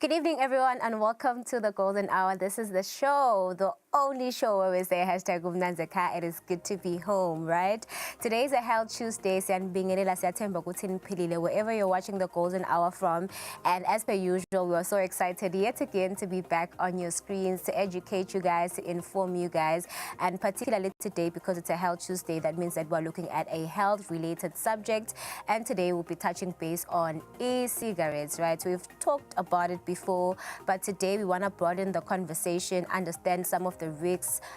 Good evening, everyone, and welcome to the Golden Hour. This is the show, the only show where we say hashtag Umnanzeka. It is good to be home, right? Today is a Health Tuesday, wherever you're watching the Golden Hour from. And as per usual, we are so excited yet again to be back on your screens to educate you guys, to inform you guys, and particularly today because it's a Health Tuesday, that means that we're looking at a health-related subject. And today we'll be touching base on e-cigarettes, right? So we've talked about it before, but today we want to broaden the conversation, understand some of the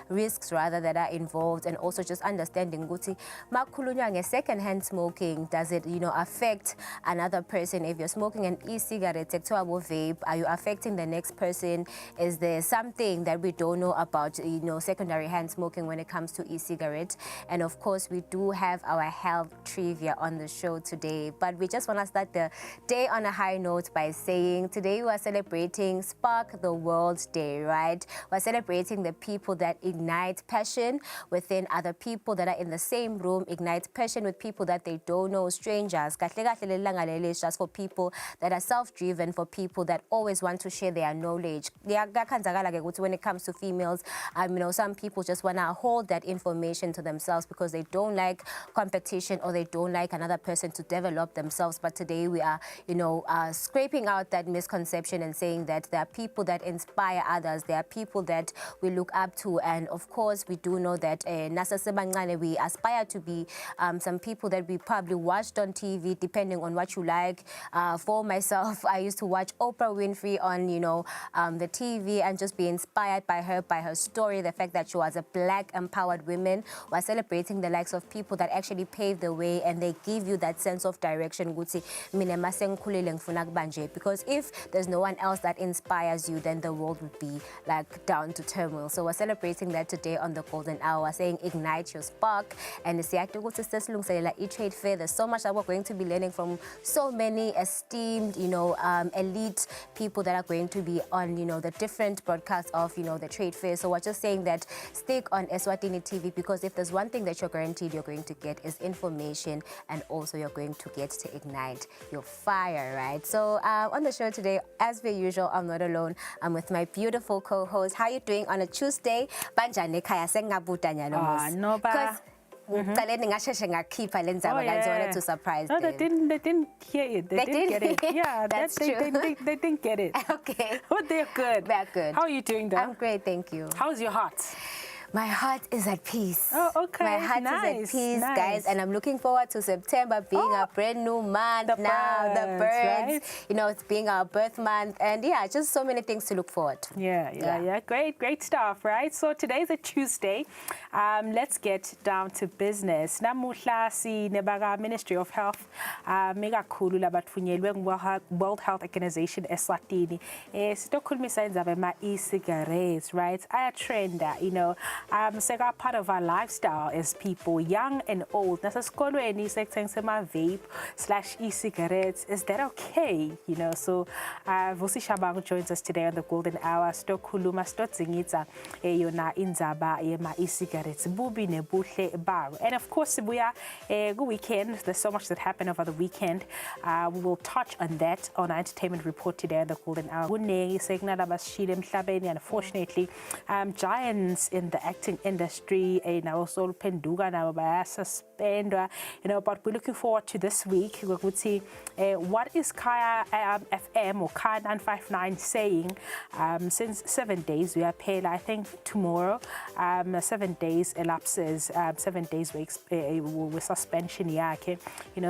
risks rather that are involved, and also just understanding ukuthi makhulunywa nge-second-hand smoking, does it affect another person? If you're smoking an e-cigarette, vape, are you affecting the next person? Is there something that we don't know about secondary hand smoking when it comes to e-cigarettes? And of course we do have our health trivia on the show today, but we just want to start the day on a high note by saying today we are celebrating Spark the World Day, right? We're celebrating the people that ignite passion within other people that are in the same room, ignite passion with people that they don't know, strangers. Just for people that are self-driven, for people that always want to share their knowledge. When it comes to females, some people just want to hold that information to themselves because they don't like competition or they don't like another person to develop themselves. But today we are, scraping out that misconception and saying that there are people that inspire others, there are people that we look up to, and of course we do know that we aspire to be some people that we probably watched on TV, depending on what you like. For myself, I used to watch Oprah Winfrey on the TV and just be inspired by her story, the fact that she was a black empowered woman. We're celebrating the likes of people that actually paved the way and they give you that sense of direction. Because if there's no one else that inspires you, then the world would be like down to turmoil. So we're celebrating that today on the Golden Hour, saying ignite your spark. And e-trade fair, there's so much that we're going to be learning from so many esteemed, elite people that are going to be on, the different broadcasts of, the trade fair. So we're just saying that stick on Eswatini TV, because if there's one thing that you're guaranteed you're going to get is information, and also you're going to get to ignite your fire, right? So on the show today, as per usual, I'm not alone. I'm with my beautiful co-host. How are you doing on a Tuesday? No, ba. Wanted to surprise them. No, they didn't hear it. They didn't get it. Yeah, that's true. They didn't get it. Okay. But they're good. They're good. How are you doing, though? I'm great, thank you. How's your heart? My heart is at peace. Oh, okay. My heart is at peace, guys, and I'm looking forward to September being a brand new month the birds, right? It's being our birth month, and yeah, just so many things to look forward to. Yeah. Great stuff, right? So today's a Tuesday. Let's get down to business. Namuhla si nebaga Ministry of Health mega khulu labatfunyelwe World Health Organization Eswatini. Sitokhulumisa indaba ma e-cigarettes, right? Aya trenda, seka part of our lifestyle as people, young and old. Nasesikolweni sekuthengisa vape / e-cigarettes. Is that okay? So Vusi Shabangu joins us today on the Golden Hour. Stokhuluma stodzingitsa yona indzaba yema e-cigarettes bubi nebuhle bawo. And of course we are weekend. There's so much that happened over the weekend. We will touch on that on our entertainment report today on the Golden Hour. Unfortunately, giants in the acting industry now also penduka now by suspendwa, but we're looking forward to this week. We would see what is Kaya FM or Kaya 959 saying. Since 7 days we are paid, I think tomorrow 7 days elapses, 7 days with suspension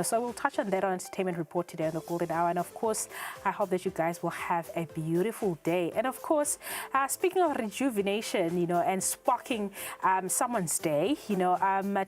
so we'll touch on that on entertainment report today on the Golden Hour. And of course I hope that you guys will have a beautiful day. And of course speaking of rejuvenation and sparking someone's day,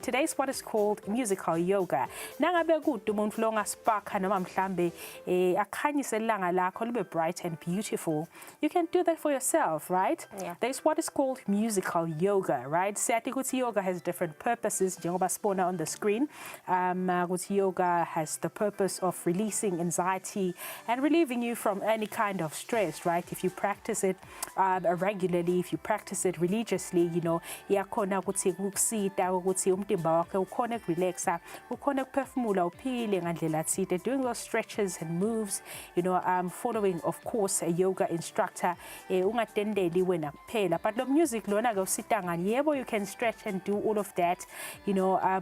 today's what is called musical yoga. Nangabe kude umuntu lo ngasparka noma mhlambe akhanyise ilanga lakho libe bright and beautiful, you can do that for yourself, right? Yeah. There's what is called musical yoga, right? Siyathi ukuthi yoga has different purposes njengoba sibona on the screen. Ukuthi yoga has the purpose of releasing anxiety and relieving you from any kind of stress, right? If you practice it regularly, if you practice it religiously, iyakhona ukuthi kukusita ukuthi umtimba wakhe ukhona ukurelaxa, ukhona ukuphefumula uphile ngandlela thile, doing those stretches and moves, following of course a yoga instructor, ungatendeli wena kuphela. But the music lona ke usita ngani, yebo you can stretch and do all of that,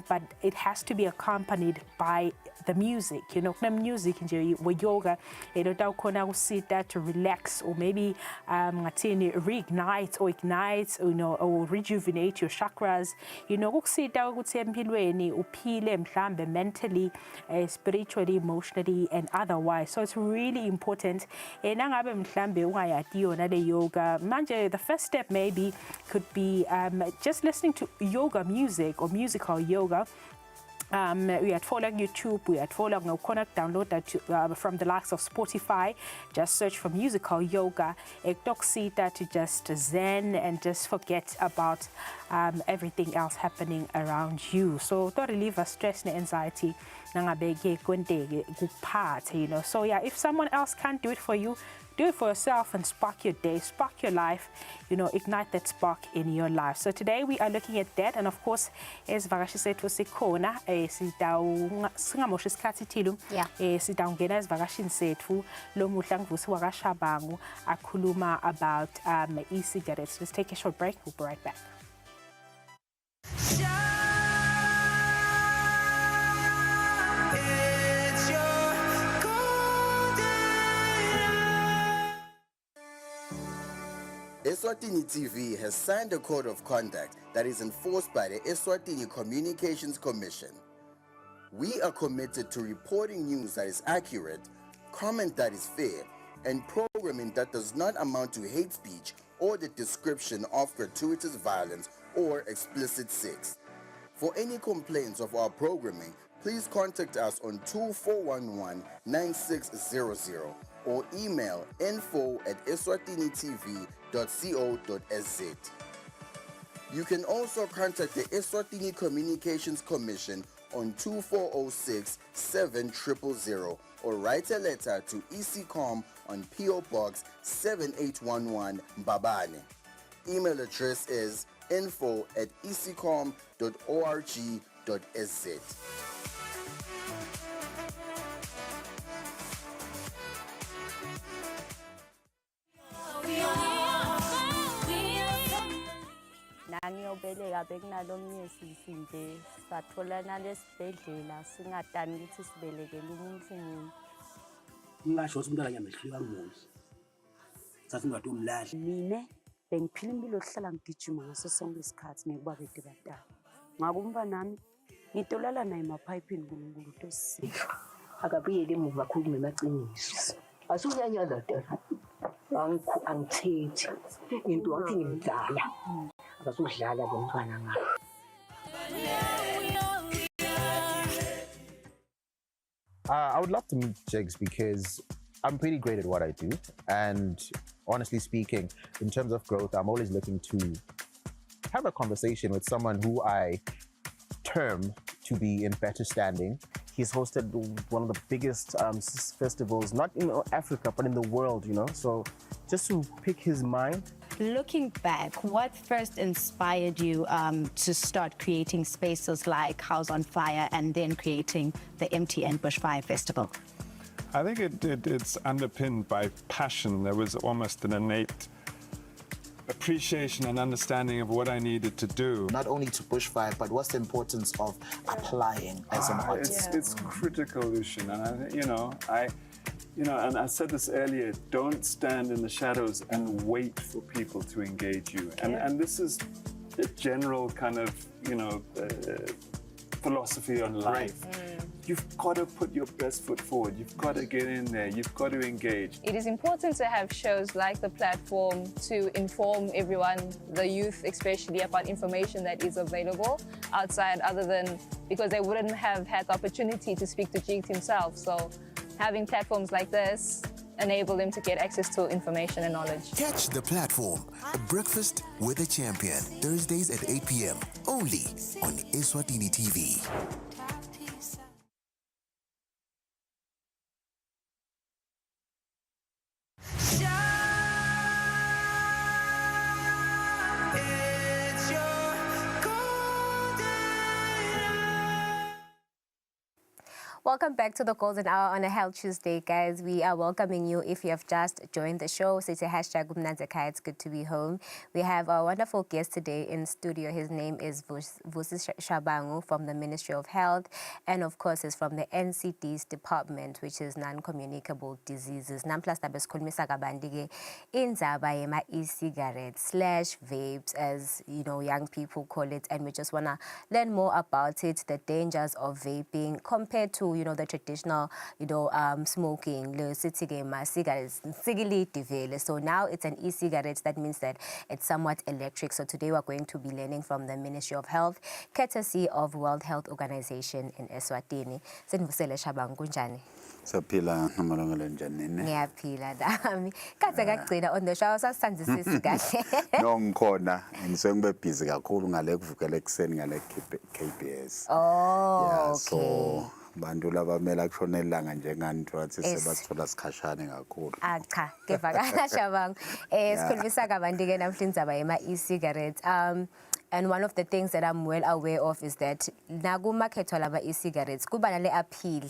but it has to be accompanied by the music, kuna music nje we-yoga tawukhona kusita to relax or maybe ngathini reignite or ignite, or rejuvenate your chakras, kukusita ukuthi empilweni uphile mhlambe mentally, spiritually, emotionally and otherwise. So it's really important. Nangabe mhlambe ungayadi yona le yoga manje, the first step maybe could be just listening to yoga music or musical yoga. Uyatfola YouTube, uyatfola ngawukhona download that from the likes of Spotify. Just search for musical yoga. Ekutokusita to just zen and just forget about everything else happening around you. So to relieve stress and anxiety, nangabe ke kwenteke kuphathe, So yeah, if someone else can't do it for you, do it for yourself and spark your day, spark your life, ignite that spark in your life. So today we are looking at that, and of course, as Vakashi said, sikhona singamoshi isikhathi thile sitawungena esivakashini sethu lomuhla nguvusi wakashabangu akhuluma about e-cigarettes. Let's take a short break. We'll be right back. Eswatini TV has signed a code of conduct that is enforced by the Eswatini Communications Commission. We are committed to reporting news that is accurate, comment that is fair, and programming that does not amount to hate speech or the description of gratuitous violence or explicit sex. For any complaints of our programming, please contact us on 2411-9600 or email info@eswatinitv.co.za. You can also contact the Eswatini Communications Commission on 2406-7000 or write a letter to ECCOM on PO Box 7811 Mbabane. Email address is info@ecom.org.sz. Nangiyobeleka bekunalomnye sisi nje satholana lesibhedlela singadani ukuthi sibelekele umuntu munye. Ngingasho ukuthi umntwana ngiyamehlika ngomuzi. Sathi ngathi umlahla. Mina bengiphila impilo yokuhlala ngigijima ngaso sonke isikhathi ngekuba bede badala. Ngakumva nami ngitolala naye emapayipini kuNkulunkulu tosisiza. Akabuyele emuva kakhulu ngemaciniso. Asuyanyaza tela. Angithethi. Into wathi ngimdala. Akasudlala ke mntwana ngakho. I would love to meet Jigs because I'm pretty great at what I do. And honestly speaking, in terms of growth, I'm always looking to have a conversation with someone who I term to be in better standing. He's hosted one of the biggest festivals, not in Africa, but in the world, So just to pick his mind. Looking back, what first inspired you to start creating spaces like House on Fire and then creating the MTN Bushfire Festival? I think it's underpinned by passion. There was almost an innate appreciation and understanding of what I needed to do. Not only to bushfire, but what's the importance of applying as an artist? It's critical, Lucian, and and I said this earlier, don't stand in the shadows and wait for people to engage you. And this is a general kind of, philosophy on life. You've got to put your best foot forward. You've got to get in there. You've got to engage. It is important to have shows like the platform to inform everyone, the youth especially, about information that is available outside, other than because they wouldn't have had the opportunity to speak to Jigs himself. So having platforms like this enable them to get access to information and knowledge. Catch The Platform, a breakfast with a champion, Thursdays at 8 p.m. only on Eswatini TV. It's your Welcome back to the Golden Hour on a Health Tuesday, guys. We are welcoming you if you have just joined the show. So it's a hashtag Umnanzeka. It's good to be home. We have our wonderful guest today in studio. His name is Vusi Shabangu from the Ministry of Health, and of course is from the NCD's department, which is non-communicable diseases. Namplas tabeskhulumisa kabandige indzaba yema e-cigarettes / vapes, as you know, young people call it, and we just wanna learn more about it, the dangers of vaping compared to, you know, the traditional, you know, smoking. So now it's an e-cigarette. That means that it's somewhat electric. So today we're going to be learning from the Ministry of Health, courtesy of World Health Organization in Eswatini. Sendivusele Shabangu kunjani? Saphila namalungelo njani? Ngiyaphila dami. Kade ngagcina on the show sasithandisisi kahle. No ngikhona ngisengibe busy kakhulu ngale kuvukela ekseni ngale KBS. Oh, yeah, okay. So bantu labamela kushona ilanga njengani wathi sebasithola sikhashane kakhulu. Cha, ngevakala Shabangu. Sikhulumisa kabantu ke namhla indzaba yema e-cigarettes. And one of the things that I'm well aware of is that nakumakhetho lama e-cigarettes kuba nale appeal.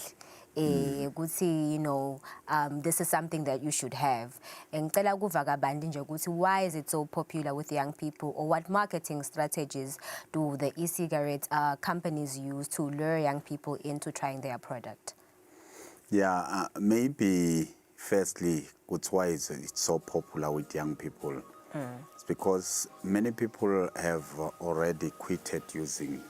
You know, this is something that you should have. Ngicela ukuva kabanzi nje ukuthi why is it so popular with young people, or what marketing strategies do the e-cigarette companies use to lure young people into trying their product? Yeah, maybe firstly, why is it so popular with young people? It's because many people have already quitted using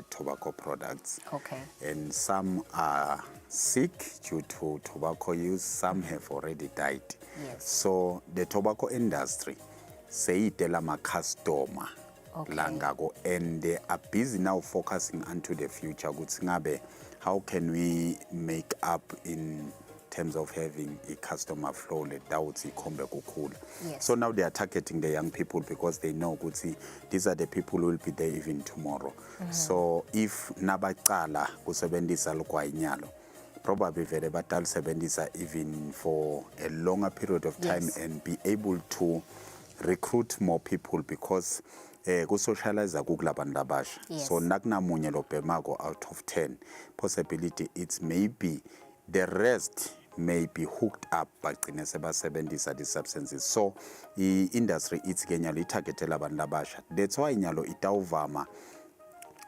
tobacco products. Okay. And some are sick due to tobacco use, some have already died. Yes. So the tobacco industry say itela ma customer Okay. langago, and they are busy now focusing onto the future. How can we make up in terms of having a customer flow cool. Yes. So now they are targeting the young people because they know these are the people who will be there even tomorrow. So if nabaqala kusebenzisa lokwayinyalo, probably vele batal sebenzisa even for a longer period of time. Yes. And be able to recruit more people because ku-socialize kukulabantu labasha. Yes. So nakunamunye lobhemako out of 10 possibility, it's maybe the rest may be hooked up bagcine sebasebenzisa these substances. So i-industry ithi ke nyalo itargetela abantu labasha. That's why nyalo itawuvama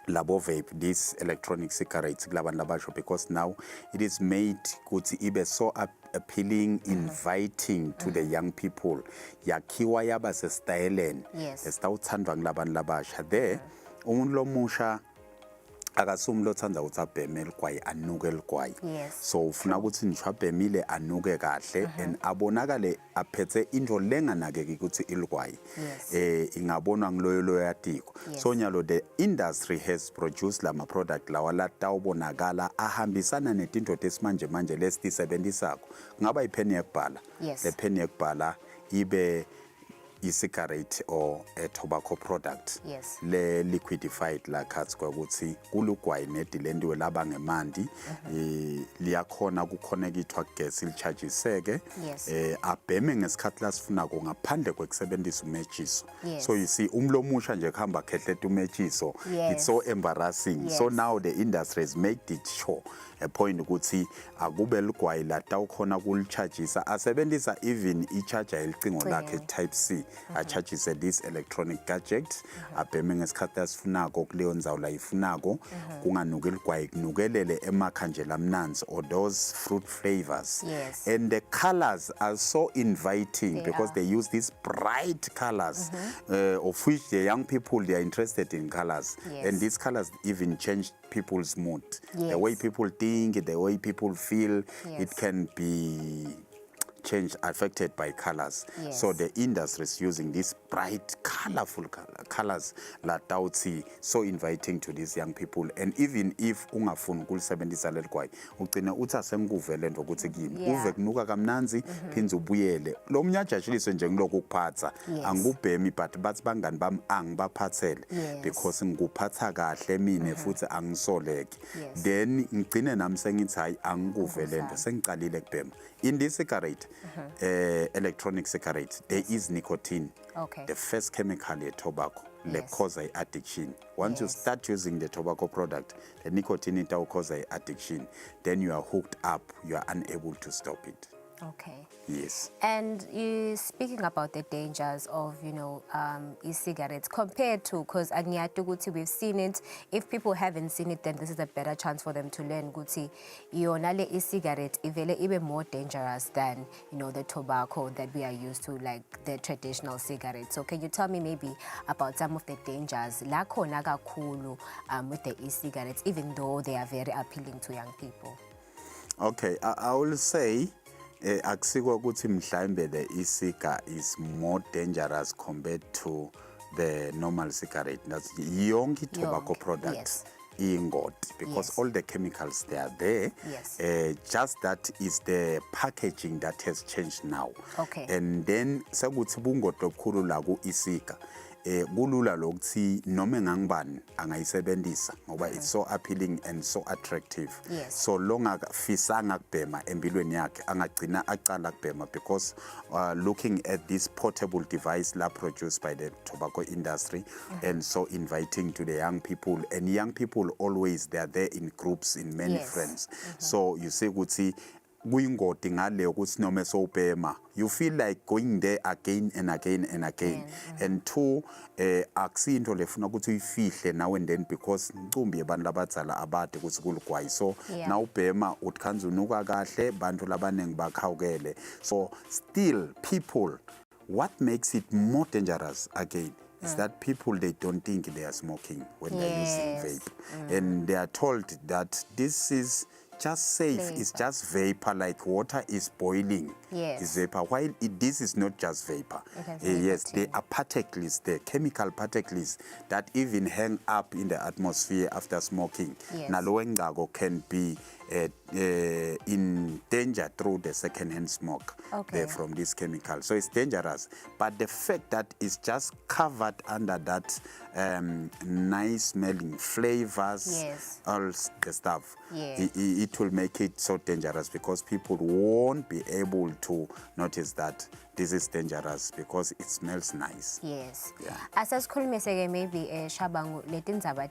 labo vape, these electronic cigarettes kulabantu labasha, because now it is made ukuthi ibe so appealing, inviting to the young people. Yakhiwa yaba sestyleni esitawuthandwa kulabantu labasha. There umuntu lomusha akasumi lothanda ukuthi abheme ligwayi anuke ligwayi. So ufuna ukuthi ngisho abhemile anuke kahle and abonakale aphethe into lenganakeki ukuthi iligwayi ingabonwa ngiloyo yatiko. So nyalo the industry has produced lama product lawa latawubonakala ahambisana netinto tesimanje manje lesisebenzisako. Ngaba ipheni yakubhala. Le pheni yakubhala ibe e-cigarette or a tobacco product. Yes. Le liquidified la khathi kwakuthi kulugwayi nedilendiwe laba ngemandi liyakhona ukuconnectwa kugesi lichargiseke abheme ngesikhathi lasifunako ngaphandle kwekusebenzisa umechiso. So you see umlomusha nje kuhamba khehleta umechiso. It's so embarrassing. So now the industry has made it sure a point ukuthi akube ligwayi latawukhona kulichargisa asebenzisa even i-charger elicingo lakhe type C achargise this electronic gadget abheme ngesikhathi asifunako kuleyo ndzawo la ifunako kunganuki ligwayi kunukelele emakha nje lamnanzi or those fruit flavors. And the colors are so inviting because they use these bright colors of which the young people, they are interested in colors. And these colors even change people's mood. The way people think, the way people feel, it can be changed, affected by colors. So the industry is using these bright, colorful colors that tauti so inviting to these young people. And even if ungafuni kulisebenzisa leligwayi ugcina uthi asengikuvele nto ukuthi kimi uve kunuka kamnanzi phinze ubuyele lo mnyajatshiliswe nje ngiloko ukuphatha angikubhemi but bathi bangani bami angibaphathele because ngikuphatha kahle mina futhi angisoleki. Then ngigcine nami sengithi hayi angikuvele nto sengiqalile kubhema. In this cigarette electronic cigarettes, there is nicotine. Okay. The first chemical is tobacco. Le cause addiction. Once you start using the tobacco product, the nicotine it will cause addiction. Then you are hooked up. You are unable to stop it. Okay. Yes. And you speaking about the dangers of, e-cigarettes compared to, because we've seen it. If people haven't seen it, then this is a better chance for them to learn. Guti, yonale e-cigarette even more dangerous than the tobacco that we are used to, like the traditional cigarettes. So can you tell me maybe about some of the dangers lakhona kakhulu with the e-cigarettes, even though they are very appealing to young people? Okay, I will say. Akusiko ukuthi mhlambe the e-cigar is more dangerous compared to the normal cigarette. That's yonke tobacco product ingot because all the chemicals they are there. Just that is the packaging that has changed now. Okay. And then sakuthi bungodo obukhulu la ku e-cigar. Kulula lokuthi noma ngangibani angayisebenzisa ngoba it's so appealing and so attractive. So long akafisanga kubhema empilweni yakhe angagcina aqala kubhema because looking at this portable device la produced by the tobacco industry and so inviting to the young people, and young people always they are there in groups, in many friends. So you say ukuthi kuyingoti ngale ukuthi noma sowubhema you feel like going there again and again and again. And two, akusinto lefuna ukuthi uyifihle now and then because ncumbi yabantu labadzala abade ukuthi kulugwayi. So now ubhema utkhanza unuka kahle bantu labanengi bakhawukele. So still people, what makes it more dangerous again is that people, they don't think they are smoking when they're using vape. And they are told that this is just safe. It's just vapor, like water is boiling. It's vapor. While this is not just vapor. Yes, there are particles, the chemical particles that even hang up in the atmosphere after smoking. Naloengago can be in danger through the second-hand smoke from this chemical. So it's dangerous. But the fact that it's just covered under that nice-smelling flavors, all the stuff, it will make it so dangerous because people won't be able to notice that this is dangerous because it smells nice. Yes. Asasikhulumiseke maybe Shabangu letindzaba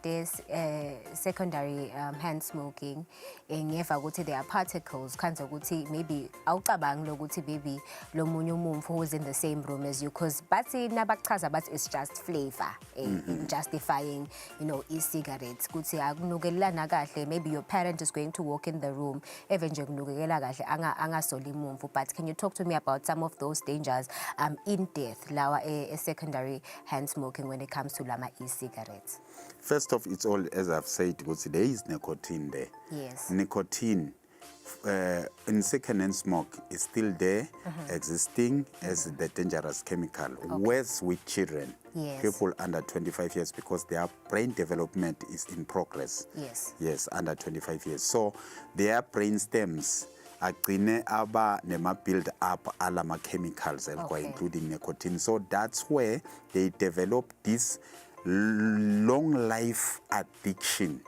secondary hand smoking ngeva ukuthi there are particles kanti ukuthi maybe awucabangi lokuthi baby lo munye umuntu who is in the same room as you, because bathi nabachaza bathi it's just flavor in justifying e-cigarettes ukuthi akunukelana kahle. Maybe your parent is going to walk in the room even nje kunukela kahle angasoli umuntu. But can you talk to me about some of those dangers in depth lawa secondary hand smoking when it comes to lama e-cigarettes? First off, it's all as I've said, because there is nicotine there. Nicotine in second-hand smoke is still there, existing as the dangerous chemical. Worse with children, people under 25 years, because their brain development is in progress. Yes, under 25 years. So their brain stems agcine aba nema build up alama chemicals including nicotine. So that's where they develop this long life addiction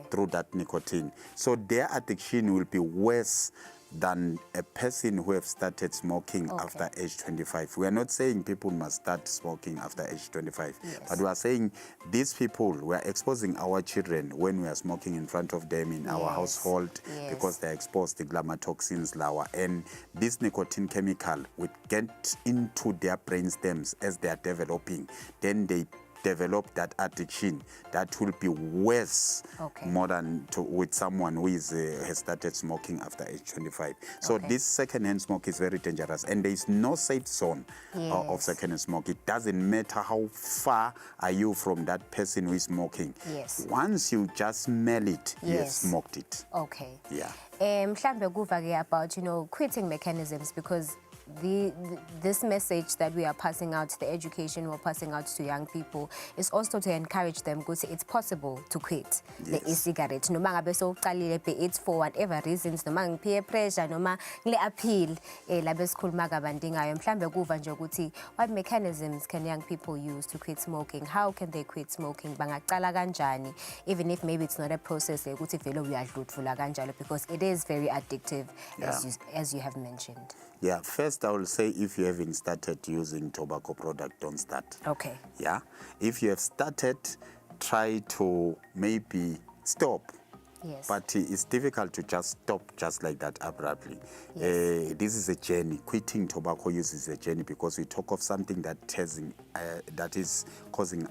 through that nicotine. So their addiction will be worse than a person who have started smoking after age 25. We are not saying people must start smoking after age 25, but we are saying these people, we are exposing our children when we are smoking in front of them in our household because they are exposed to glamatoxins, lawa, and this nicotine chemical would get into their brain stems as they are developing. Then they develop that addiction that will be worse more than with someone who is has started smoking after age 25. So this second-hand smoke is very dangerous, and there is no safe zone of second-hand smoke. It doesn't matter how far are you from that person who is smoking. Once you just smell it, you have smoked it. Mhlambe kuva ke about quitting mechanisms, because this message that we are passing out, the education we're passing out to young people, is also to encourage them because it's possible to quit the e-cigarette. Noma ngabe sowuqalile be it's for whatever reasons, noma peer pressure, noma ngile appeal labe sikhuluma kabanti ngayo. Mhlambe kuva nje ukuthi what mechanisms can young people use to quit smoking? How can they quit smoking? Bangaqala kanjani? Even if maybe it's not a process ukuthi vele uyadludlula kanjalo, because it is very addictive, as you have mentioned. Yeah, first I will say if you haven't started using tobacco product, don't start. Okay. Yeah, if you have started, try to maybe stop. Yes. But it's difficult to just stop just like that abruptly. Yes. This is a journey. Quitting tobacco use is a journey because we talk of something that is causing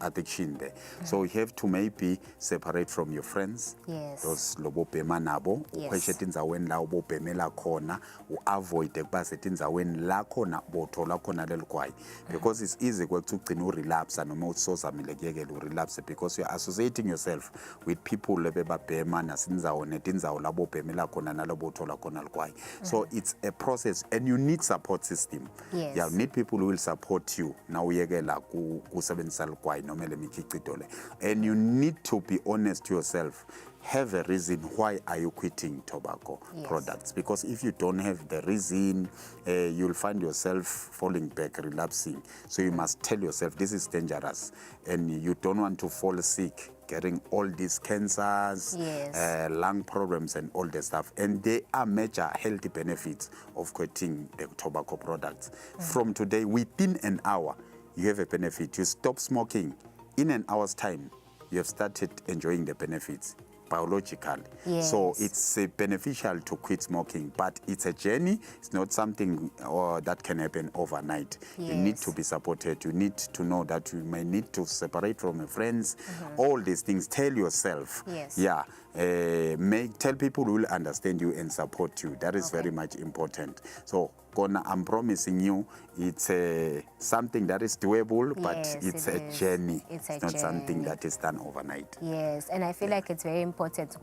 addiction there. So you have to maybe separate from your friends. Yes. Those lobo bema nabo. Ukweshe tinzaweni la ubo bemela khona. Avoid ekuba setinzaweni la khona bothola khona lelo kwayi. Because it's easy ukugcina urelapse noma usozamile kuyekela urelapse because you are associating yourself with people bebabhema nasinzawo netinzawo labo bhemela khona nalabo thola khona likwayi. So it's a process and you need support system. Yes. Yeah, you need people who will support you na uyekela kusebenzisa likwayi noma le mikhicito le. And you need to be honest to yourself. Have a reason why are you quitting tobacco products, because if you don't have the reason, you'll find yourself falling back, relapsing. So you must tell yourself this is dangerous and you don't want to fall sick, getting all these cancers, lung problems and all the stuff. And there are major healthy benefits of quitting the tobacco products. From today, within an hour, you have a benefit. You stop smoking. In an hour's time, you have started enjoying the benefits biologically. So it's beneficial to quit smoking, but it's a journey. It's not something that can happen overnight. You need to be supported. You need to know that you may need to separate from your friends. All these things, tell yourself. Tell people who will understand you and support you. That is very much important. So I'm promising you it's something that is doable, but it's a journey. It's not something that is done overnight. Yes, and I feel like it's very important to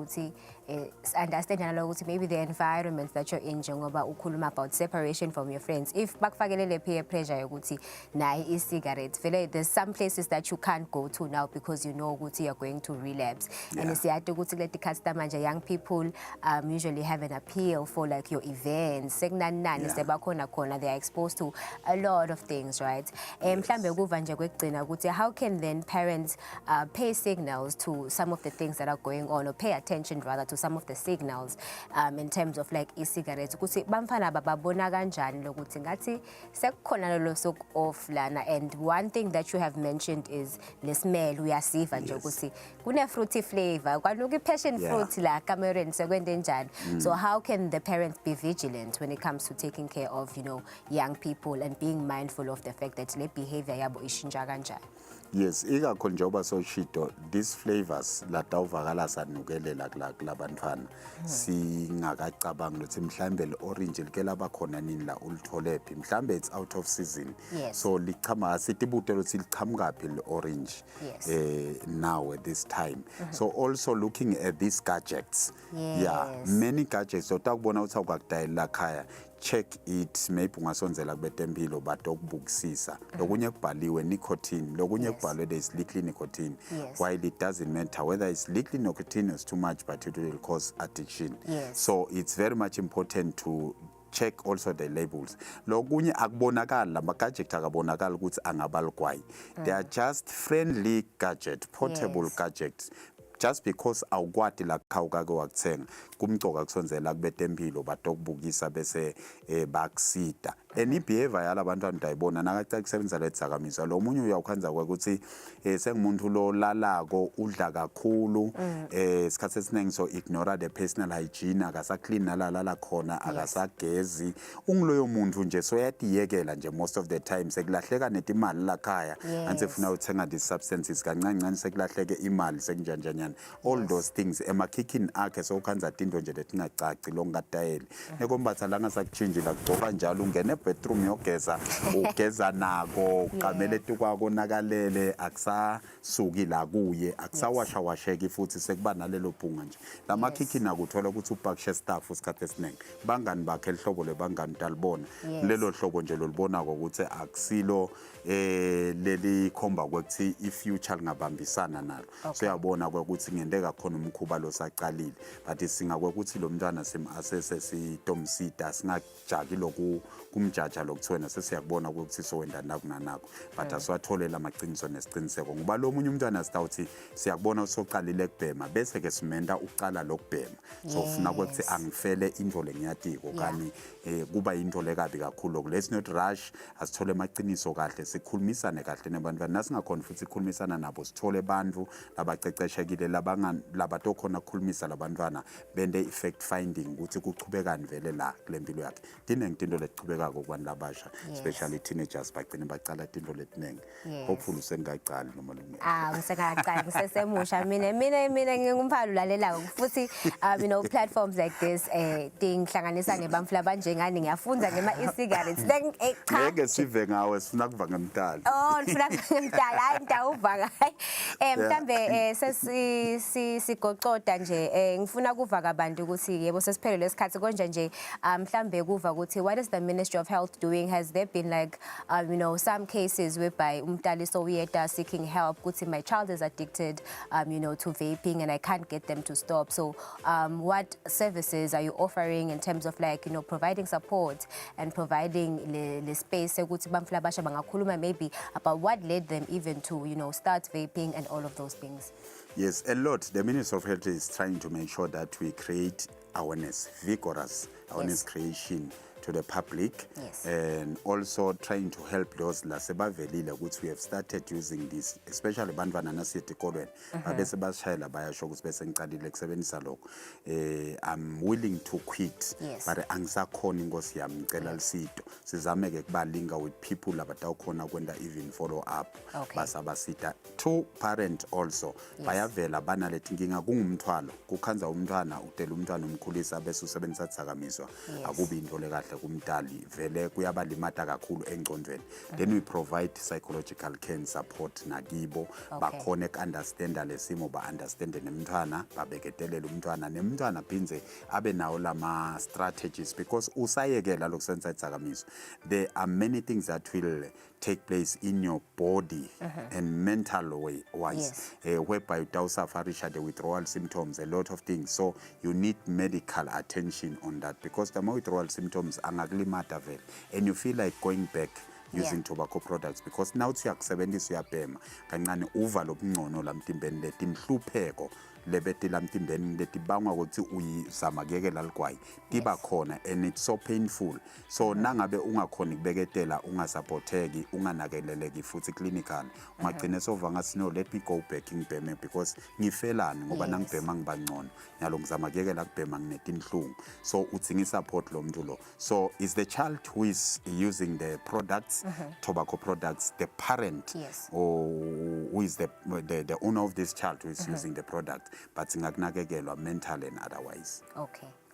understand maybe the environment that you're in, about separation from your friends. If bakufakele peer pressure na e-cigarette, there's some places that you can't go to now because you know you're going to relapse. And it's young people usually have an appeal for like your events. They are exposed to a lot of things, right? How can then parents pay signals to some of the things that are going on, or pay attention rather to some of the signals in terms of like e-cigarettes? And one thing that you have mentioned is the smell. We are safe and fruity flavor. Passion fruit la Cameroon. So how can the parents be vigilant when it comes to taking care of, young people and being mindful of the fact that their behavior yabo ishintsha kanjani? Yes, ikakhulu njengoba soshito, these flavors latawuvakala sanukelela kulabantwana singakacabangi ukuthi mhlambe le-orange like labakhona nini la ulitholephi, mhlambe it's out of season. So lichama asitibutela ukuthi liqhamukaphi le-orange now at this time. So also looking at these gadgets, many gadgets sotakubona ukuthi awukakudayela khaya, check it, maybe ungasonzela kubetempilo but okubukisisa lokunye kubhaliwe nicotine, lokunye kubhaliwe there is liquid nicotine, while it doesn't matter whether it's liquid nicotine is too much, but it will cause addiction. So it's very much important to check also the labels. Lokunye akubonakala lama gadget akabonakala ukuthi angabaligwayi. They are just friendly gadget, portable gadgets. Just because awukwati la khawukake wakuthenga kumcoka kusonzela kubetempilo batokubukisa bese bakusida. And ibehavior yalabantwana ndayibona nakathi kusebenzisa letsakamiso lo munye uyawukhanza ukuthi sengumuntu lo lalako udla kakhulu isikhathi esiningi so ignore the personal hygiene, akasa clean nalala khona, akasagezi. Ungiloyo muntu nje so yatiyekela nje most of the time sekulahleka netimali la khaya anse funa uthenga these substances kancane sekulahleke imali sekunjanjanyana. All those things emakhikini akhe so ukhanza tinto nje letingacaci longatayeli nekombatha langa sakuchinjila kugcoba njalo ungene nebedroom yogeza ugeza nako uqamele tukwako nakalele akusasuki la kuye akusawashawasheki futhi sekuba nalelo phunga nje lamakhikhi nakuthola ukuthi ubhakishe staff usikhathe esiningi bangani bakhe lihlobo lebangani talibona lelo hlobo nje lolibonako ukuthi akusilo leli khomba ukuthi ifuture lingabambisana nalo so yabona ukuthi ngendeka khona umkhuba lo saqalile but singakwe ukuthi lo mntwana asese sitomsida singajaki lokhu kumjaja lokuthiwena sesiyakubona ukuthi sowenda nakunanako but asiwatholela amaqiniso nesiqiniseko ngoba lo munye umntwana sitawuthi siyakubona usoqalile kubhema bese ke simenda uqala lokubhema so ufuna ukuthi angifele into lengiyatiko kani kuba into lekabi kakhulu let's not rush asithole amaqiniso kahle sikhulumisane kahle nebantwana nasingakhona futhi sikhulumisana nabo sithole abantu labaceceshekile labatokhona ukukhulumisa labantwana bende effect finding ukuthi kuchubekani vele la kulempilo yakhe dinenge into lechubeka kokubani labasha especially teenagers bagcine bacala into letinenge hopefully usengaqali noma lunge ngisengaqali ngisesemusha mina ngingumphalo lalelayo futhi platforms like this ngihlanganisa nebamfu labanjengani ngiyafunda ngema e-cigarettes ngeke sive ngawe sifuna kuva ngemtali ngifuna ngemtali hayi ngidawuva ngayi mhlambe sigoqoda nje ngifuna kuva kabantu ukuthi yebo sesiphelele lesikhathi konje nje mhlambe kuva ukuthi what is the Ministry of Health doing? Has there been like some cases whereby umntali sowuyeda seeking help ukuthi my child is addicted to vaping and I can't get them to stop, so what services are you offering in terms of like providing support and providing the space ukuthi bamfu labasha bangakhuluma maybe about what led them even to start vaping and all of those things? Yes, a lot. The Ministry of Health is trying to make sure that we create awareness, vigorous awareness creation to the public, and also trying to help those lasebavelile ukuthi we have started using this, especially bantwana nasetikolweni babese basishayela bayasho ukuthi bese ngiqalile kusebenzisa lokho. I'm willing to quit but angisakhona inkosi yami ngicela lisito sizame ke kubalinga with people labatawukhona kwenda even follow up basabasita to parent also bayavela banalethi nginga kungumthwalo kukhanza umntwana utela umntwana umkhulisa bese usebenzisa tsakamizwa akubi into lekahle kumntali vele kuyabalimata kakhulu engqondweni. Then we provide psychological care support nakibo bakhona ukunderstanda lesimo ba understand nemntwana babeketelela umntwana nemntwana phinze abe nawo lama strategies because usayekela lokusenza itsakamizwa. There are many things that will take place in your body and mental way wise whereby you suffer the withdrawal symptoms, a lot of things, so you need medical attention on that because the more withdrawal symptoms angakulimata vele and you feel like going back using tobacco products because now uyakusebenzisa uyabhema kancane uva lobungcono lamtimbeni letimhlupheko lebeti lamtimbeni letibangwa ukuthi uyizama kuyekela ligwayi tiba khona and it's so painful, so nangabe ungakhona kubeketela ungasupporteki unganakeleleki futhi clinical ungagcine sova ngathi no let me go back ngibheme because ngifelani ngoba nangibhema ngibangcono nyalo ngizama kuyekela kubhema nginetinhlungu, so udzinga support lo muntu lo. So is the child who is using the products tobacco products the parent or who is the owner of this child who is using the product but singakunakekelwa mental and otherwise.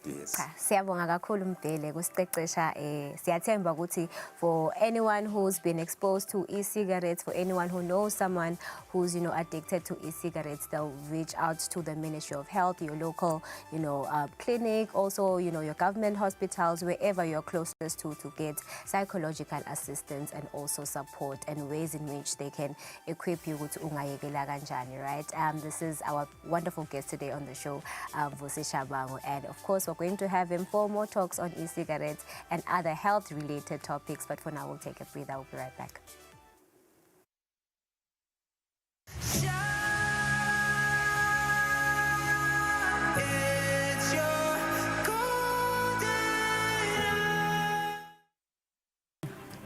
Yes. Siyabonga kakhulu Mbhele kusicecesha siyathemba ukuthi for anyone who's been exposed to e-cigarettes, for anyone who knows someone who's addicted to e-cigarettes, they'll reach out to the Ministry of Health, your local clinic, also your government hospitals, wherever you're closest to get psychological assistance and also support and ways in which they can equip you ukuthi ungayekela kanjani, right? This is our wonderful guest today on the show, Vusi Shabangu, and of course we're going to have him for more talks on e-cigarettes and other health-related topics. But for now, we'll take a breather. We'll be right back.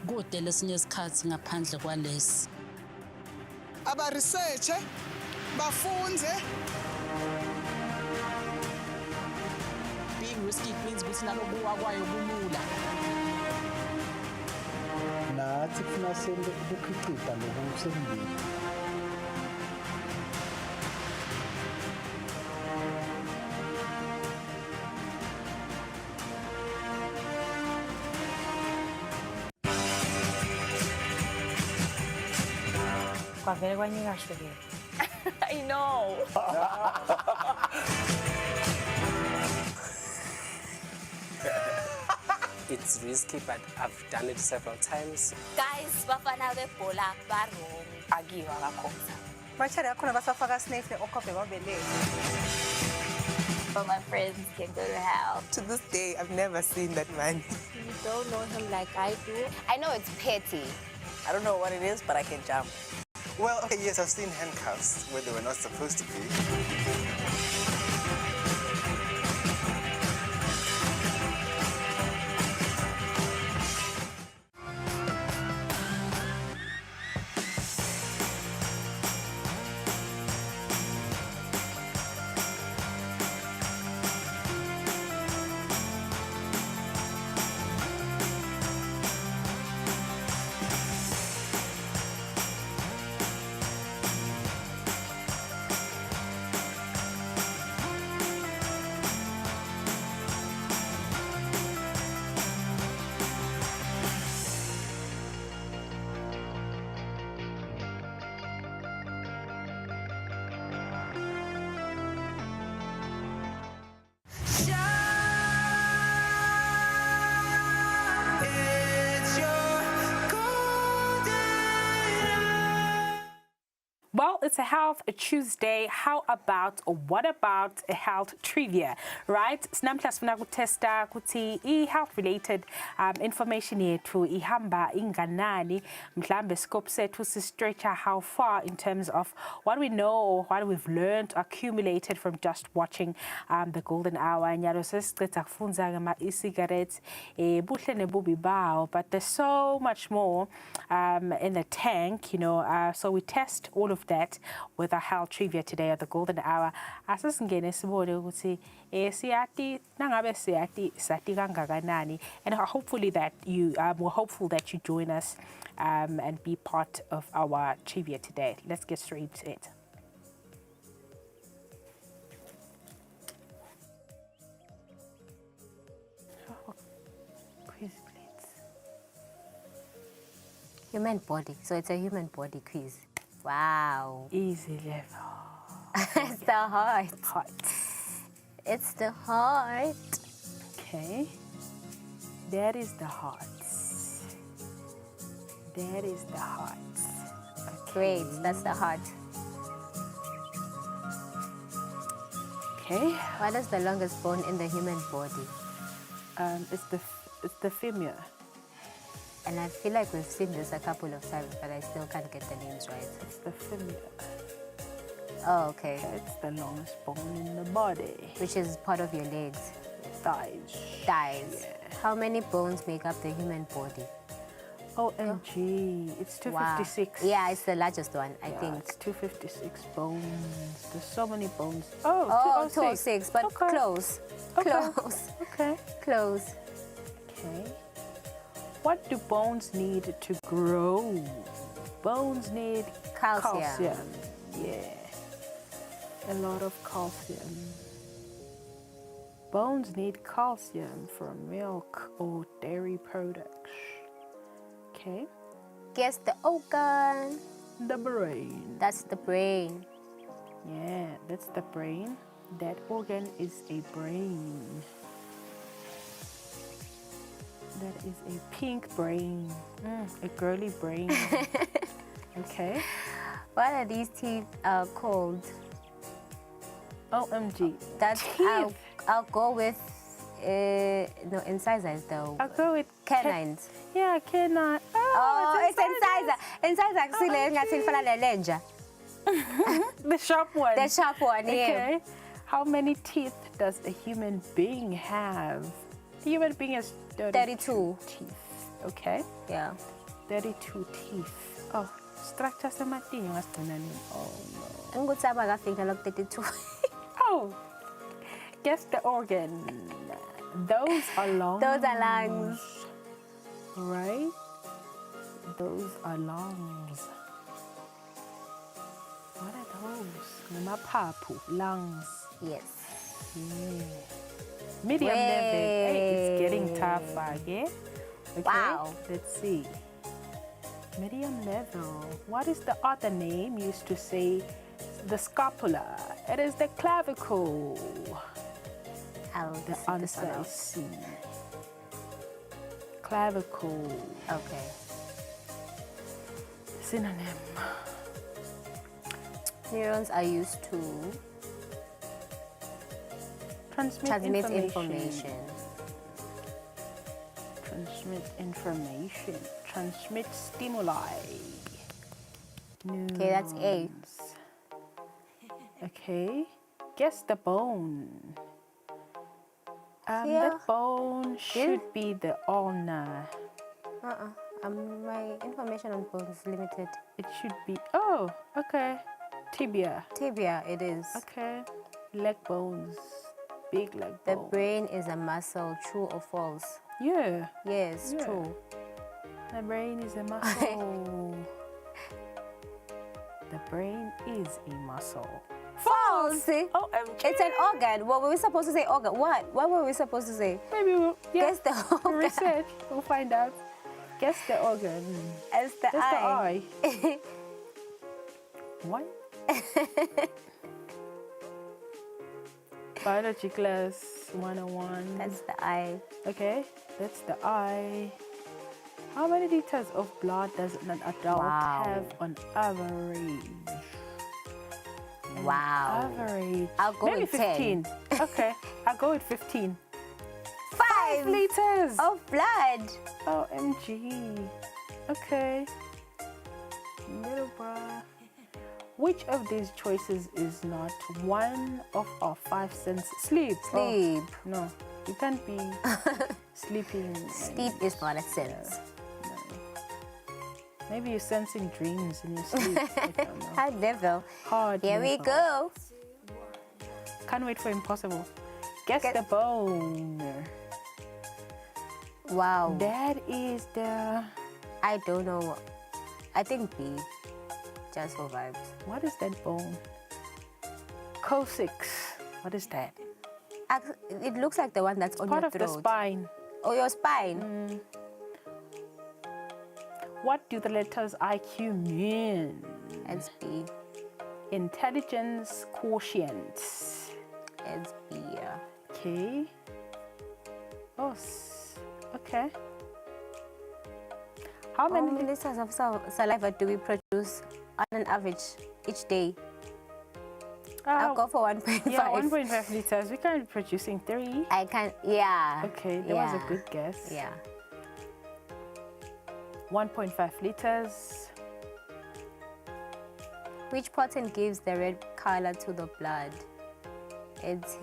Kude lesinye isikhathi ngaphandle kwalesi. Aba research bafunze. Being risky means ukuthi nalokuwa kwayo kulula. Nathi kufuna senze ukukhicita lokusembili. Kwavele kwanyika shukela. I know. It's risky, but I've done it several times. Guys, bafana bebhola barong. Akiwa kakhona. Machari yakhona basafaka snake okhobe babelele. But my friends can go to hell. To this day, I've never seen that man. You don't know him like I do. I know it's petty. I don't know what it is, but I can jump. Well, okay, yes, I've seen handcuffs where they were not supposed to be. Well, it's a Health Tuesday. What about a health trivia, right? Sinamhla sifuna kutesta kuti i-health related information yethu ihamba inganani, mhlambe scope sethu si-stretcha how far in terms of what we know or what we've learned, accumulated from just watching the Golden Hour. Nyalo sesicetha kufunza ngama e-cigarettes, buhle nebubi bawo, but there's so much more in the tank, you know, so we test all of that with our health trivia today at the Golden Hour. Asasingene sibone ukuthi siyati nangabe siyati sati kangakanani, and hopefully that we're hopeful that you join us and be part of our trivia today. Let's get straight to it. Human body. So it's a human body quiz. Wow. Easy level. It's the heart. Heart. It's the heart. Okay. That is the heart. That is the heart. Okay. Great. That's the heart. Okay. What is the longest bone in the human body? It's the femur. And I feel like we've seen this a couple of times, but I still can't get the names right. It's the femur. Oh, okay. It's the longest bone in the body. Which is part of your legs. Thighs. Thighs. Yeah. How many bones make up the human body? OMG, it's 256. Wow. Yeah, it's the largest one, I think. It's 256 bones. There's so many bones. Oh, 206, but okay. Close. Okay. Close. Okay. Close. Okay. What do bones need to grow? Bones need calcium. Yeah. A lot of calcium. Bones need calcium from milk or dairy products. Okay. Guess the organ. The brain. That's the brain. Yeah, that's the brain. That organ is a brain. That is a pink brain. A girly brain. Okay. What are these teeth called? OMG. That's teeth. I'll go with no incisors though. I'll go with canines. Yeah, canine. It's incisor. Incisor actually ngathi le lenja. The sharp one. The sharp one, yeah. Okay. How many teeth does a human being have? A human being has 32 teeth. Okay. Yeah. 32 teeth. Oh, structure sematinyo ngasigcinani. Oh no. Ngikuthaba kafika lo 32. Oh. Guess the organ. Those are lungs. Those are lungs. Right? Those are lungs. What are those? Ngamaphaphu, lungs. Yes. Yeah. Medium level. Hey, it's getting tougher, yeah? Okay. Wow. Let's see. Medium level. What is the other name used to say the scapula? It is the clavicle. The answer is C. Clavicle. Okay. Synonym. Neurons are used to transmit information. Transmit information. Transmit stimuli. Okay, that's A. Okay. Guess the bone. The bone should be the ulna. My information on bones is limited. It should be, oh, okay. Tibia. Tibia, it is. Okay. Leg bones. Big leg The bone. brain is a muscle, true or false? Yeah. Yes, Yeah. true. The brain is a muscle. The brain is a muscle. False! OMG. It's an organ. What were we supposed to say? Organ. What were we supposed to say? Maybe we'll guess the organ. research. We'll find out. Guess the organ. It's the eye. What? Biology class 101. That's the eye. Okay, that's the eye. How many liters of blood does an adult have on average? Wow. Average. I'll go Maybe with 15. Okay, I'll go with 15. 5 liters of blood. OMG. Okay. Little bruh. Which of these choices is not one of our 5 senses? Sleep. Sleep. Oh, no, you can't be sleeping. Sleep is not a sense. No. Maybe you're sensing dreams in your sleep. I don't know. Hard level. Hard Here we level. go. Can't wait for impossible. Guess the bone. Wow. That is the... I don't know. I think B. Just for vibes. What is that bone? Coccyx. What is that? It looks like the one that's on Part your of throat. the spine. Oh, your spine. What do the letters IQ mean? It's B. Intelligence quotient. It's B, yeah. Okay. Oh, okay. How many liters of saliva do we produce on an average each day? I'll go for 1.5. Yeah, 1.5 liters. We can't be producing 3. I can't, yeah. Okay, that was a good guess. Yeah. 1.5 liters. Which protein gives the red color to the blood? It's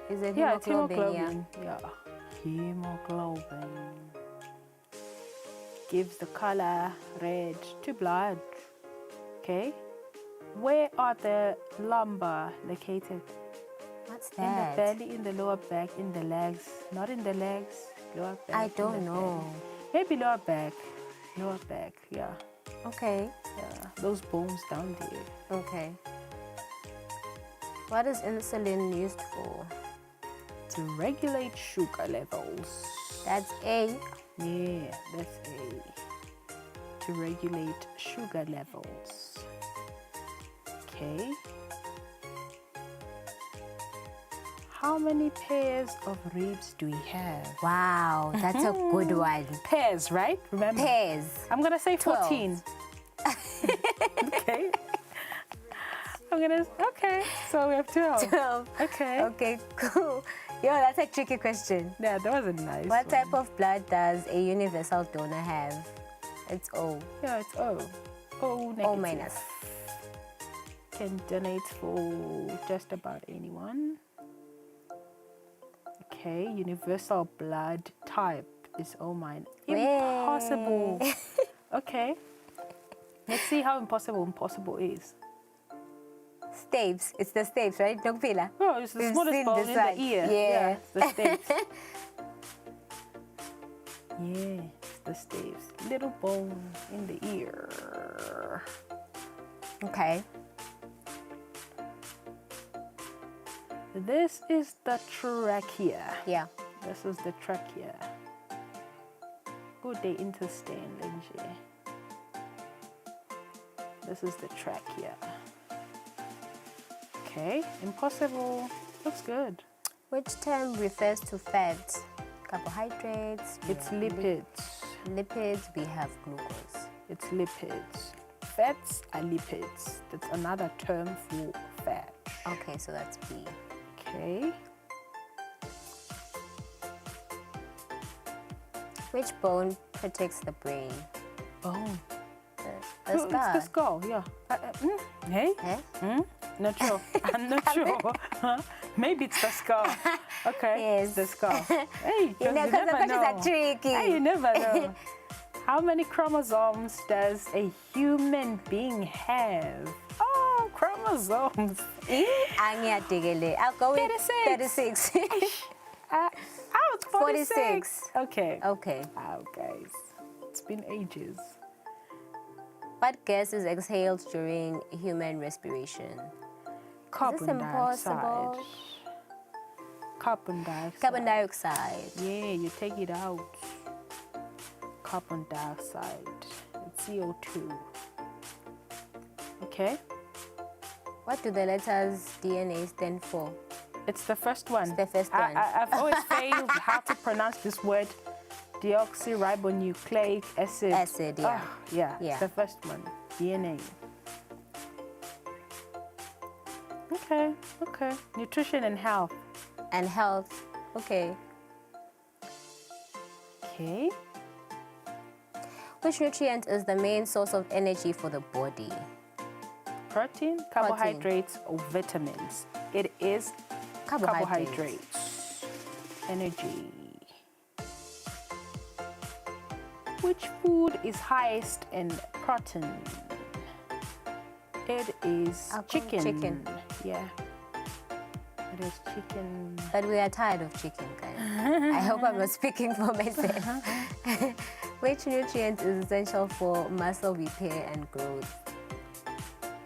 is it Yeah, it's hemoglobin? hemoglobin. Yeah. Hemoglobin gives the color red to blood. Okay. Where are the lumbar located? What's that? In the belly, in the lower back, in the legs. Not in the legs, lower back. I don't know. Maybe lower back. Lower back, yeah. Okay. Yeah, those bones down there. Okay. What is insulin used for? To regulate sugar levels. That's A. Yeah, that's A. To regulate sugar levels. Okay. How many pairs of ribs do we have? Wow, that's a good one. Pairs, right? Remember? Pairs. I'm gonna say 12. 14. Okay. Okay, so we have 12. 12. Okay. Okay, cool. Yo, that's a tricky question. Yeah, that was a nice What one. type of blood does a universal donor have? It's O. Yeah, it's O. O negative. O minus. Can donate for just about anyone. Okay, universal blood type is O minus. Impossible. Okay. Let's see how impossible is. Stapes. It's the stapes, right? Dogpila. Oh, it's the We've smallest seen bone this in one. the ear. Yeah. The stapes. Yeah, the stapes. Little bone in the ear. Okay. This is the trachea. Yeah. This is the trachea. Good day, intestine, Lindsay. This is the track here. Okay, impossible. Looks good. Which term refers to fat? Carbohydrates? It's lipids. Lipids, we have glucose. It's lipids. Fats are lipids. That's another term for fat. Okay, so that's B. Okay. Which bone protects the brain? Bone. The skull. It's the skull, yeah. Hey? Not sure. I'm not sure. Huh? Maybe it's the skull. Okay. Yes. It's the skull. Hey, You know, you because the never questions know. are tricky. Hey, you never know. How many chromosomes does a human being have? Oh, chromosomes. I'll go with 36. It's 46. Okay. Okay. Wow, guys. It's been ages. What gas is exhaled during human respiration? Carbon dioxide. impossible? Carbon dioxide. Carbon dioxide. Yeah, you take it out. Carbon dioxide. It's CO2. Okay. What do the letters DNA stand for? It's the first one. It's the first one. I've always failed how to pronounce this word. Deoxyribonucleic acid. Acid, yeah. Yeah, Yeah. it's the first one. DNA. Okay, okay. Nutrition and health. And health. Okay. Okay. Which nutrient is the main source of energy for the body? Protein, carbohydrates, or vitamins? It is carbohydrates. Energy. Which food is highest in protein? It is chicken. Chicken. Yeah. It is chicken. But we are tired of chicken, guys. I hope I'm not speaking for myself. Which nutrient is essential for muscle repair and growth?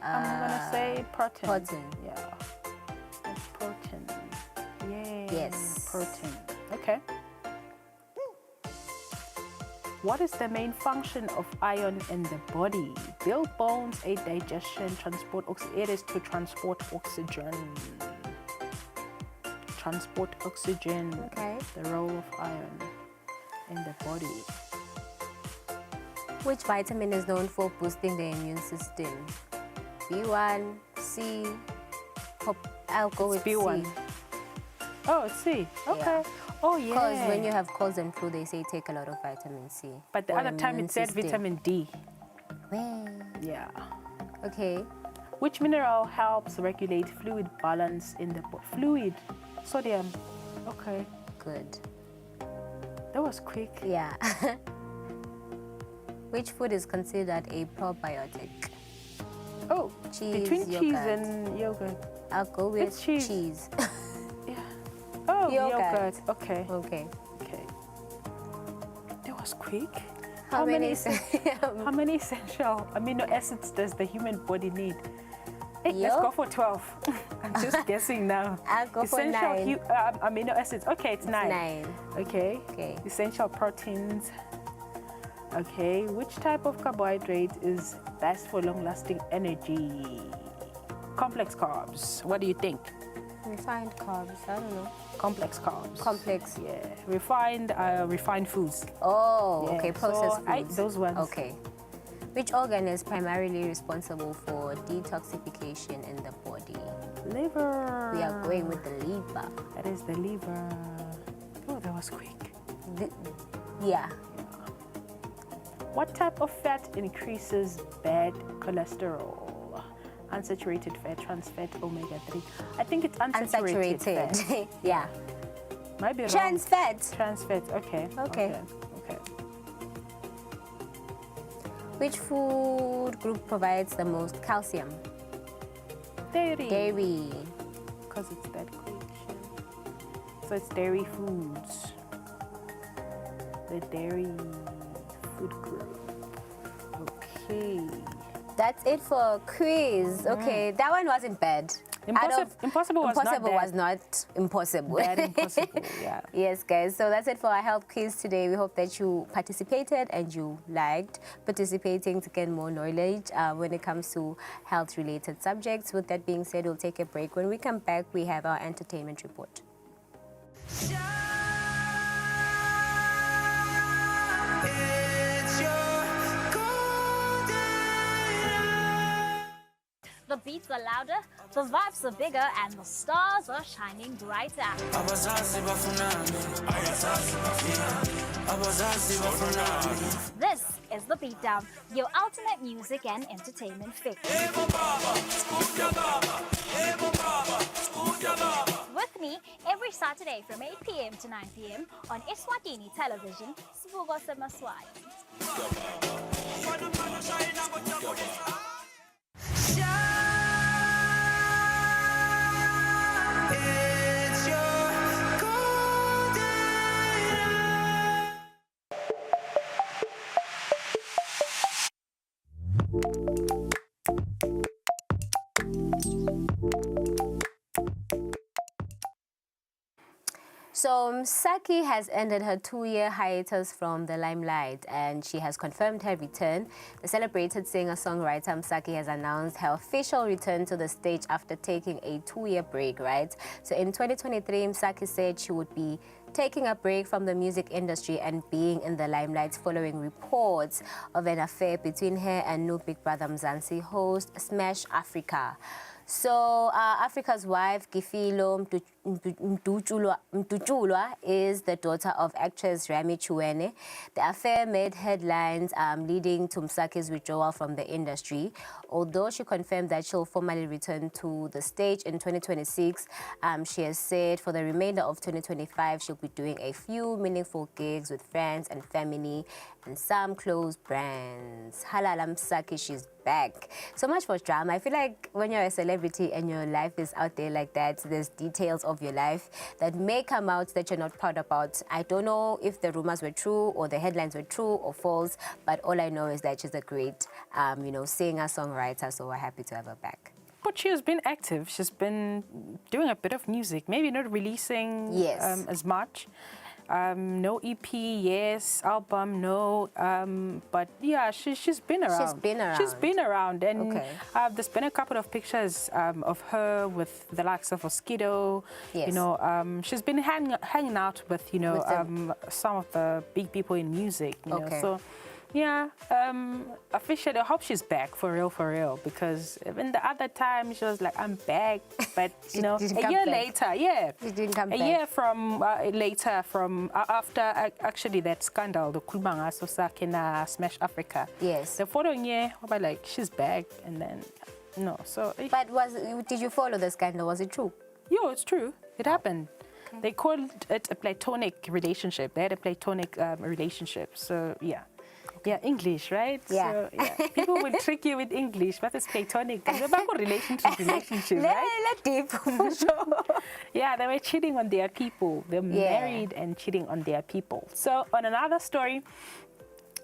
I'm gonna say protein. Protein. Yeah. It's protein. Yeah. Yes. Protein. Okay. What is the main function of iron in the body? Build bones, aid digestion, transport oxygen. It is to transport oxygen. Transport oxygen. Okay. The role of iron in the body. Which vitamin is known for boosting the immune system? B1, C. I'll go with B1. C. Oh, it's C. Okay. Oh, yeah. Because when you have colds and flu, they say take a lot of vitamin C. But the for other time immune it said system. vitamin D. Well, Yeah. okay. Which mineral helps regulate fluid balance in the body? Fluid. Sodium. Okay. Good. That was quick. Yeah. Which food is considered a probiotic? Oh, Cheese, between cheese yogurt. and yogurt. I'll go with It's cheese. cheese. Oh, Yogurt. yogurt. Okay. Okay. Okay. That was quick. How many how many essential amino acids does the human body need? Hey, let's go for 12. I'm just guessing now. I'll go for Essential 9. amino acids. Okay, it's 9. 9. Okay. Okay. Essential proteins. Okay. Which type of carbohydrate is best for long-lasting energy? Complex carbs. What do you think? Refined carbs. I don't know. Complex carbs. Complex. Yeah. Refined foods. Oh, Yeah, okay. Processed so foods. those ones. Okay. Which organ is primarily responsible for detoxification in the body? Liver. We are going with the liver. That is the liver. Oh, that was quick. Yeah. What type of fat increases bad cholesterol? Unsaturated fat, trans fat, omega-3. I think it's unsaturated fat. Yeah. Might be wrong. Trans fat. Trans fat. Okay. Okay. Okay. Which food group provides the most calcium? Dairy. Dairy. Because it's that quick. So it's dairy foods. The dairy food group. Okay. That's it for quiz. Okay, that one wasn't bad. Impossible was not impossible. That impossible, yeah. Yes, guys. So that's it for our health quiz today. We hope that you participated and you liked participating to get more knowledge when it comes to health-related subjects. With that being said, we'll take a break. When we come back, we have our entertainment report. The beats are louder, the vibes are bigger, and the stars are shining brighter. This is The Beatdown, your ultimate music and entertainment fix. With me every Saturday from 8 p.m. to 9 p.m. on Eswatini television, Sibuko Semaswai. So Msaki has ended her 2-year hiatus from the limelight and she has confirmed her return. The celebrated singer-songwriter Msaki has announced her official return to the stage after taking a 2-year break, right? So in 2023, Msaki said she would be taking a break from the music industry and being in the limelight following reports of an affair between her and new Big Brother Mzansi host Smash Africa. So Africa's wife, Gifilo Mtutulwa, is the daughter of actress Rami Chuene. The affair made headlines leading to Msaki's withdrawal from the industry. Although she confirmed that she'll formally return to the stage in 2026, she has said for the remainder of 2025, she'll be doing a few meaningful gigs with friends and family and some close brands. Halala Msaki, she's back. So much for drama. I feel like when you're a celebrity and your life is out there like that, there's details of your life that may come out that you're not proud about. I don't know if the rumors were true or the headlines were true or false, but all I know is that she's a great, singer, songwriter, so we're happy to have her back. But she has been active. She's been doing a bit of music, maybe not releasing as much. No EP, yes. Album, no. But yeah, she's been around. She's been around. And there's been a couple of pictures of her with the likes of Oskido. Yes. She's been hanging out with, some of the big people in music. You know? So, yeah, officially, I hope she's back for real, because even the other time she was like, I'm back, but a year later, she didn't come back. A year from later, from after actually that scandal, the Kulmanga Sosake na Smash Africa. Yes. The following year, I was like, she's back, and then no. So. But did you follow the scandal? Was it true? Yeah, it's true. It happened. They called it a platonic relationship. They had a platonic relationship. So yeah. Yeah, English, right? Yeah. So, yeah. People will trick you with English, but it's platonic. relationship, right? Deep, for sure. Yeah, they were cheating on their people. They're married and cheating on their people. So on another story,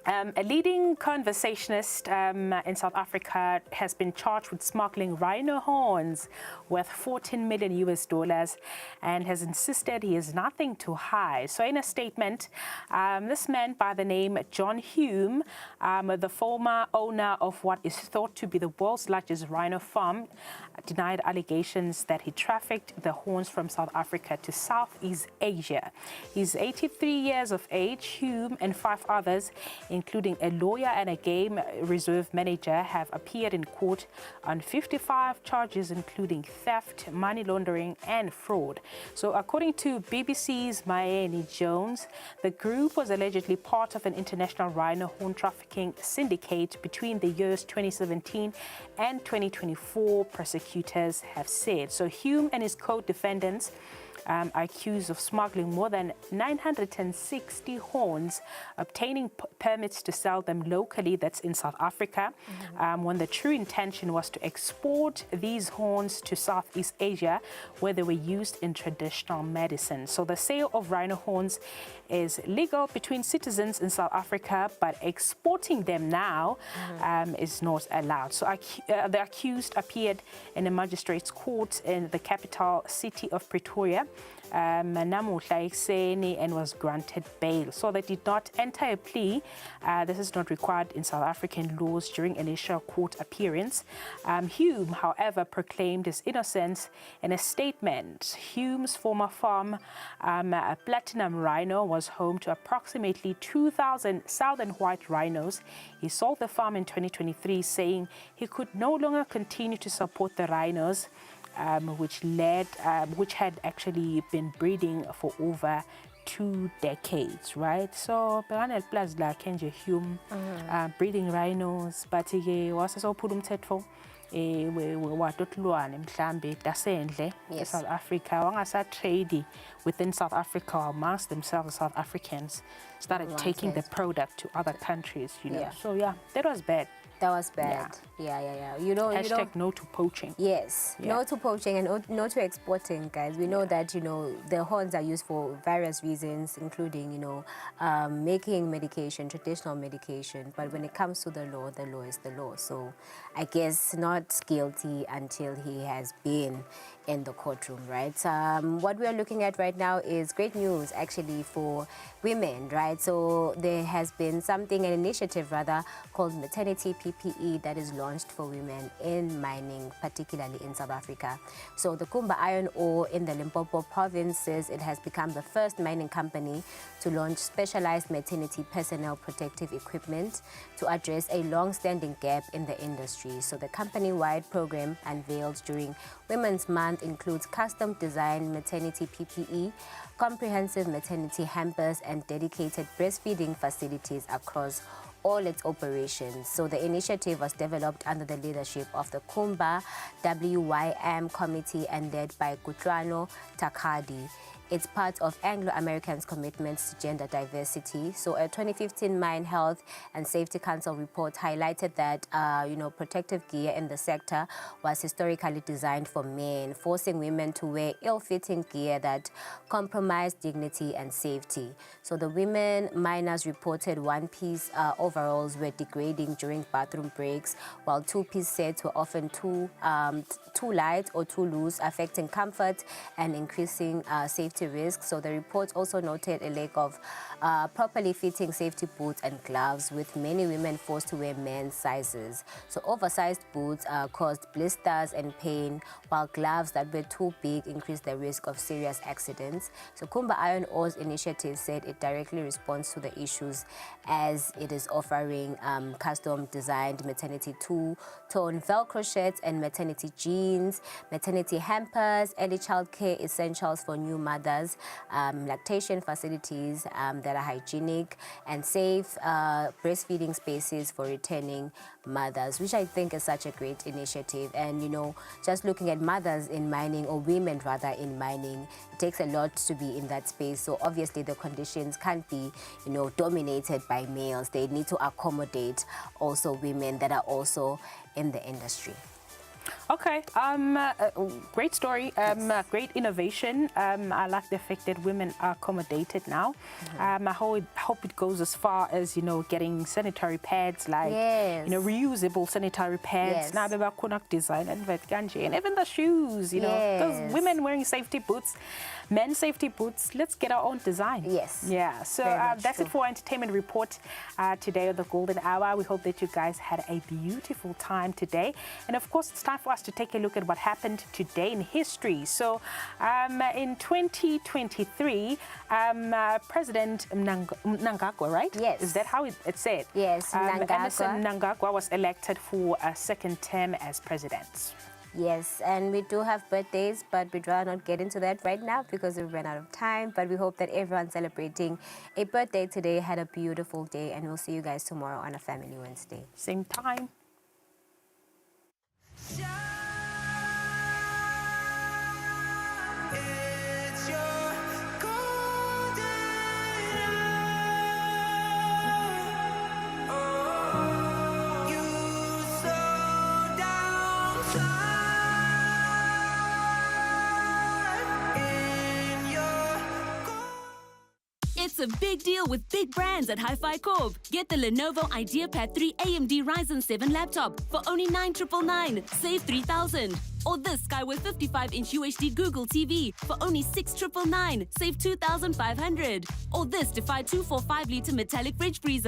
a leading conversationalist in South Africa has been charged with smuggling rhino horns worth $14 million and has insisted he has nothing to hide. So in a statement, this man by the name John Hume, the former owner of what is thought to be the world's largest rhino farm, denied allegations that he trafficked the horns from South Africa to Southeast Asia. He's 83 years of age. Hume and 5 others, including a lawyer and a game reserve manager, have appeared in court on 55 charges, including theft, money laundering, and fraud. So according to BBC's Maeni Jones, the group was allegedly part of an international rhino horn trafficking syndicate between the years 2017 and 2024, prosecutors have said. So Hume and his co-defendants are accused of smuggling more than 960 horns, obtaining permits to sell them locally, that's in South Africa, when the true intention was to export these horns to Southeast Asia, where they were used in traditional medicine. So the sale of rhino horns is legal between citizens in South Africa, but exporting them now is not allowed. So the accused appeared in a magistrate's court in the capital city of Pretoria and was granted bail. So they did not enter a plea. This is not required in South African laws during initial court appearance. Hume, however, proclaimed his innocence in a statement. Hume's former farm, Platinum Rhino, was home to approximately 2,000 southern white rhinos. He sold the farm in 2023, saying he could no longer continue to support the rhinos, which had actually been breeding for over 2 decades, right? So Beranel Plus la Kenji Hume breeding rhinos, but he was also put umthetho watotluane mhlambe tasendle South Africa wangasa trade within South Africa amongst themselves. South Africans started taking the product to other countries, you know. So yeah, that was bad. That was bad. Yeah. You know, hashtag no to poaching. Yes, no to poaching and no to exporting, guys. We know that, you know, the horns are used for various reasons, including, you know, making medication, traditional medication. But when it comes to the law is the law. So I guess not guilty until he has been in the courtroom, right? What we are looking at right now is great news, actually, for women, right? So there has been an initiative rather, called Maternity PPE that is launched for women in mining, particularly in South Africa. So the Kumba Iron Ore in the Limpopo province says it has become the first mining company to launch specialized maternity personnel protective equipment to address a long-standing gap in the industry. So the company-wide program unveiled during Women's Month includes custom-designed maternity PPE, comprehensive maternity hampers, and dedicated breastfeeding facilities across all its operations. So the initiative was developed under the leadership of the Kumba WYM committee and led by Kutlwano Takadi. It's part of Anglo-Americans' commitments to gender diversity. So a 2015 Mine Health and Safety Council report highlighted that, protective gear in the sector was historically designed for men, forcing women to wear ill-fitting gear that compromised dignity and safety. So the women miners reported one-piece overalls were degrading during bathroom breaks, while two-piece sets were often too light or too loose, affecting comfort and increasing safety risks. So the report also noted a lack of properly fitting safety boots and gloves, with many women forced to wear men's sizes. So oversized boots caused blisters and pain, while gloves that were too big increased the risk of serious accidents. So Kumba Iron Ore's initiative said it directly responds to the issues, as it is offering custom-designed maternity two-tone Velcro shirts and maternity jeans, maternity hampers, early childcare essentials for new mothers, lactation facilities that are hygienic and safe, breastfeeding spaces for returning mothers, which I think is such a great initiative. And, just looking at mothers in mining, or women rather in mining, it takes a lot to be in that space. So obviously the conditions can't be, dominated by males. They need to accommodate also women that are also in the industry. Okay, great story, great innovation. I like the fact that women are accommodated now. I hope it goes as far as, getting sanitary pads, like, reusable sanitary pads. Now design and even the shoes, because women wearing safety boots, men's safety boots, let's get our own design. Yes. Yeah, so that's it for our entertainment report today on the Golden Hour. We hope that you guys had a beautiful time today. And of course, it's time for us to take a look at what happened today in history. So in 2023, President Mnangagwa, right? Yes. Is that how it's said? Yes, Emmerson Mnangagwa was elected for a second term as president. Yes, and we do have birthdays, but we'd rather not get into that right now because we've run out of time. But we hope that everyone celebrating a birthday today had a beautiful day, and we'll see you guys tomorrow on a Family Wednesday. Same time. It's your big deal with big brands at Hi-Fi Corp. Get the Lenovo IdeaPad 3 AMD Ryzen 7 laptop for only $9,999, save $3,000. Or this Skyway 55-inch UHD Google TV for only $6,999, save $2,500. Or this Defy 245-liter metallic fridge freezer